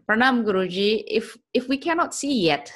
Pranam Guruji, if we cannot see yet,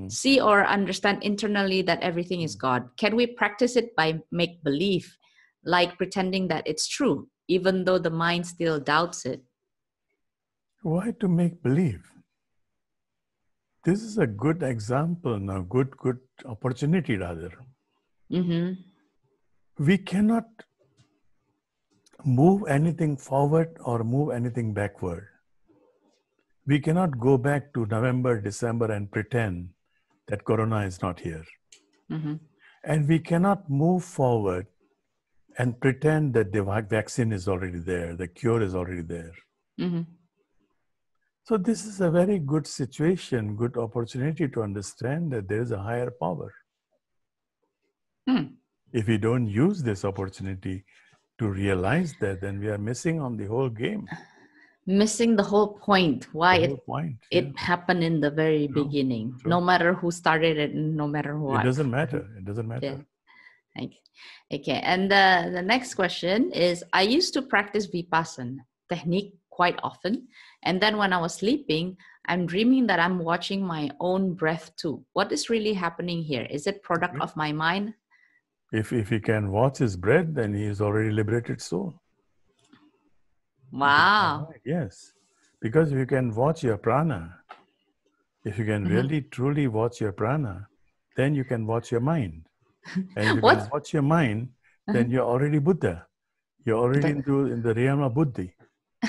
see or understand internally that everything is God, can we practice it by make believe, like pretending that it's true, even though the mind still doubts it? Why to make believe? This is a good example now, good opportunity rather. We cannot move anything forward or move anything backward. We cannot go back to November, December and pretend that Corona is not here. And we cannot move forward and pretend that the vaccine is already there, the cure is already there. So this is a very good situation, good opportunity to understand that there is a higher power. If we don't use this opportunity to realize that, then we are missing on the whole game. Missing the whole point, why it happened in the very beginning. True. No matter who started it, no matter what. It doesn't matter. It doesn't matter. Yeah. Okay. And the next question is, I used to practice Vipassana technique quite often. And then when I was sleeping, I'm dreaming that I'm watching my own breath too. What is really happening here? Is it product of my mind? If he can watch his breath, then he is already liberated soul. Wow. Yes. Because if you can watch your prana, if you can really truly watch your prana, then you can watch your mind. And if you can watch your mind, then you're already Buddha. You're already in the realm of Buddhi.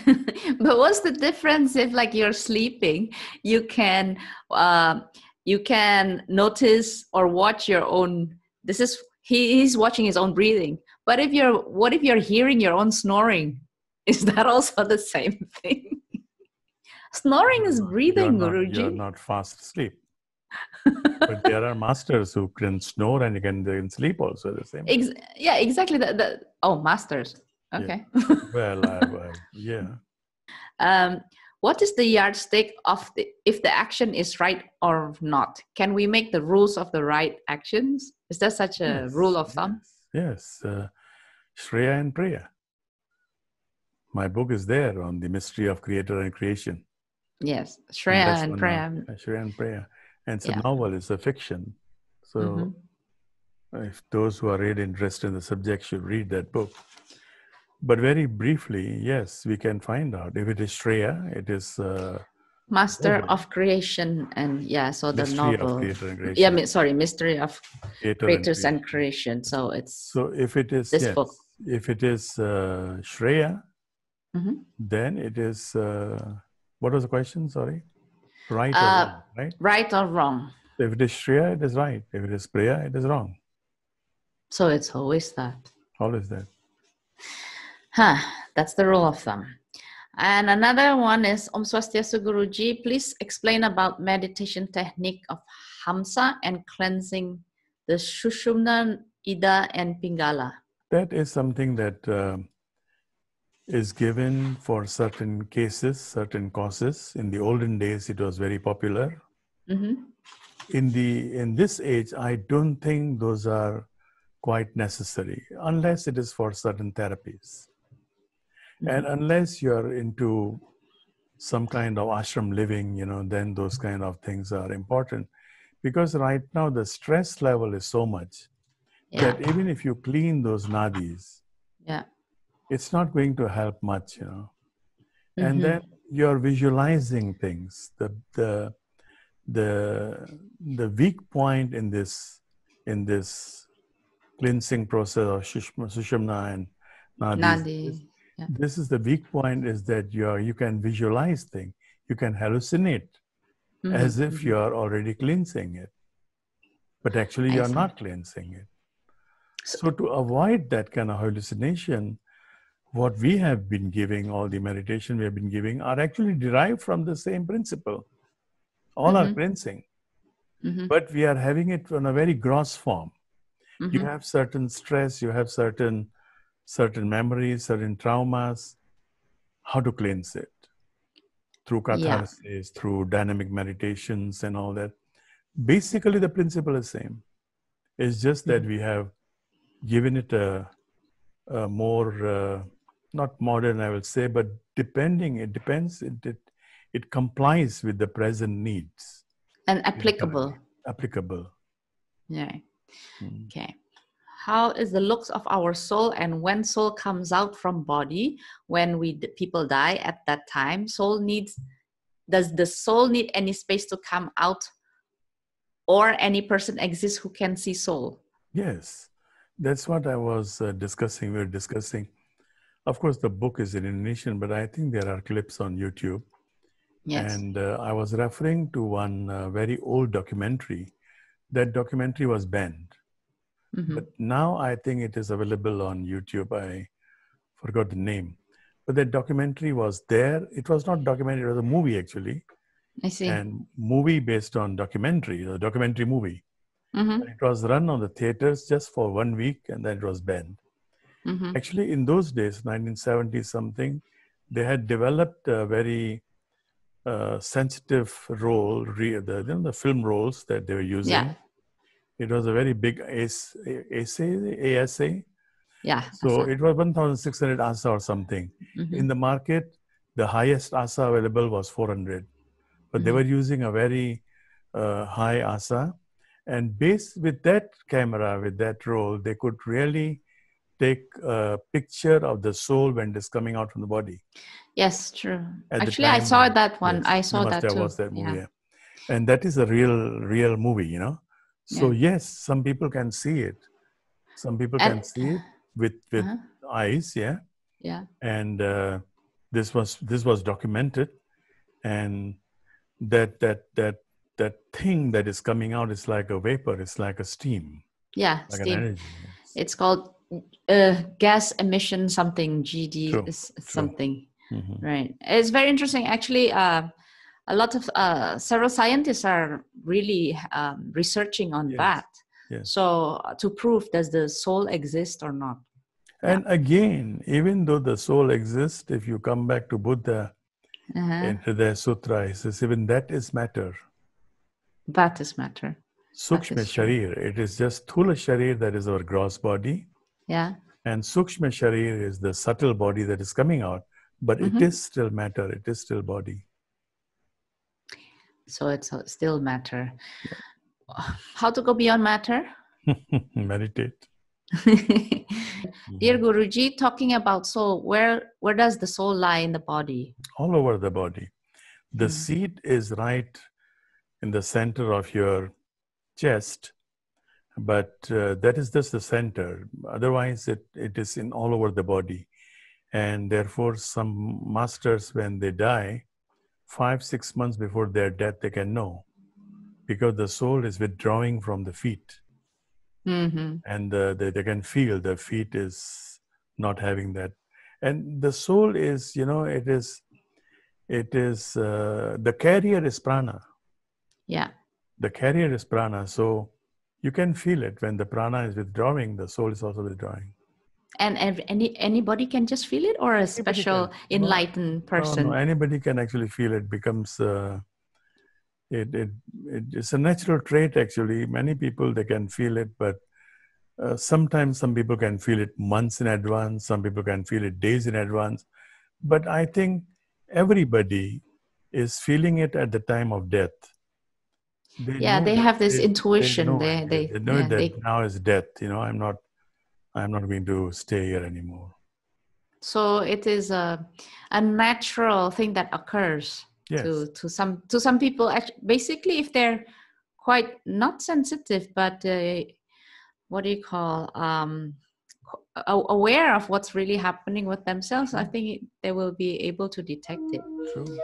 But what's the difference if, like, you're sleeping, you can notice or watch your own? He's watching his own breathing. But what if you're hearing your own snoring? Is that also the same thing? Snoring is breathing, Guruji. You're not fast asleep. But there are masters who can snore and they can sleep also the same. Yeah, exactly. Masters. Okay. Yeah. Well, what is the yardstick of if the action is right or not? Can we make the rules of the right actions? Is there such a rule of thumb? Yes. Shreya and Preya. My book is there on the mystery of creator and creation. Yes, Shreya and Preya. Shreya and Preya. And it's a novel, it's a fiction. So if those who are really interested in the subject should read that book. But very briefly, yes, we can find out. If it is Shreya, it is... Master of Creation and so the Mystery novel. Of Creator and Creation. Mystery of Creators and Creation. So it's if it is this book. If it is Shreya, then it is, what was the question? Sorry. Right or wrong, right? Right or wrong. If it is Shreya, it is right. If it is Preya, it is wrong. So it's always that. Always that. That's the rule of thumb. And another one is, Om Swastiastu Guruji, please explain about meditation technique of Hamsa and cleansing the Sushumna, Ida, and Pingala. That is something that is given for certain cases, certain causes. In the olden days, it was very popular. In this age, I don't think those are quite necessary, unless it is for certain therapies. And unless you're into some kind of ashram living, then those kind of things are important. Because right now, the stress level is so much that even if you clean those nadis, it's not going to help much, And then you're visualizing things. The weak point in this cleansing process of Sushumna and Nadis. This is the weak point, is that you can visualize things. You can hallucinate as if you are already cleansing it. But actually you are not cleansing it. So to avoid that kind of hallucination, what we have been giving, all the meditation we have been giving, are actually derived from the same principle. All are cleansing. But we are having it on a very gross form. You have certain stress, you have certain memories, certain traumas. How to cleanse it? Through catharsis, through dynamic meditations and all that. Basically, the principle is same. It's just that we have given it a more, not modern, I will say, but it complies with the present needs. And applicable. Applicable. Yeah. Okay. How is the looks of our soul, and when soul comes out from body, when people die at that time, does the soul need any space to come out, or any person exists who can see soul? Yes, that's what I was discussing. We were discussing. Of course, the book is in Indonesian, but I think there are clips on YouTube. Yes. And I was referring to one very old documentary. That documentary was banned. But now I think it is available on YouTube. I forgot the name. But that documentary was there. It was not documentary, it was a movie actually. I see. And movie based on documentary, a documentary movie. And it was run on the theaters just for 1 week, and then it was banned. Actually, in those days, 1970 something, they had developed a very sensitive role, the film rolls that they were using. Yeah. It was a very big ASA. Yeah. So it was 1,600 ASA or something. In the market, the highest ASA available was 400. But they were using a very high ASA. And based with that camera, with that roll, they could really take a picture of the soul when it is coming out from the body. Yes, true. Actually, I saw that one. Yes, I saw that too. Was that movie, yeah. And that is a real movie, you know. So yes, some people can see it. Some people can see it with eyes, yeah. Yeah. And this was documented, and that thing that is coming out is like a vapor. It's like a steam. Yeah, like steam. An energy. Yes. It's called gas emission something, GD True. something. Right. It's very interesting. Actually, a lot of several scientists are really researching on that. Yes. So to prove, does the soul exist or not? And again, even though the soul exists, if you come back to Buddha in Hridaya Sutra, he says even that is matter. That is matter. Sukshma Sharir, it is just Thula Sharir that is our gross body. Yeah. And Sukshma Sharir is the subtle body that is coming out. But it is still matter, it is still body. So it's still matter. Yeah. How to go beyond matter? Meditate. Dear Guruji, talking about soul, where does the soul lie in the body? All over the body. The seat is right in the center of your chest, but that is just the center. Otherwise, it is in all over the body. And therefore, some masters, when they die, 5-6 months before their death, they can know, because the soul is withdrawing from the feet. And they can feel the feet is not having that. And the soul is, it is the carrier is prana. Yeah. The carrier is prana. So you can feel it. When the prana is withdrawing, the soul is also withdrawing. And anybody can just feel it, or a special enlightened person? No, anybody can actually feel it. Becomes it's a natural trait actually. Many people, they can feel it, but sometimes some people can feel it months in advance. Some people can feel it days in advance. But I think everybody is feeling it at the time of death. They have this intuition. They know that now is death. I'm not going to stay here anymore. So it is a natural thing that occurs to some people. Basically, if they're quite not sensitive, but what do you call aware of what's really happening with themselves, I think they will be able to detect it. True.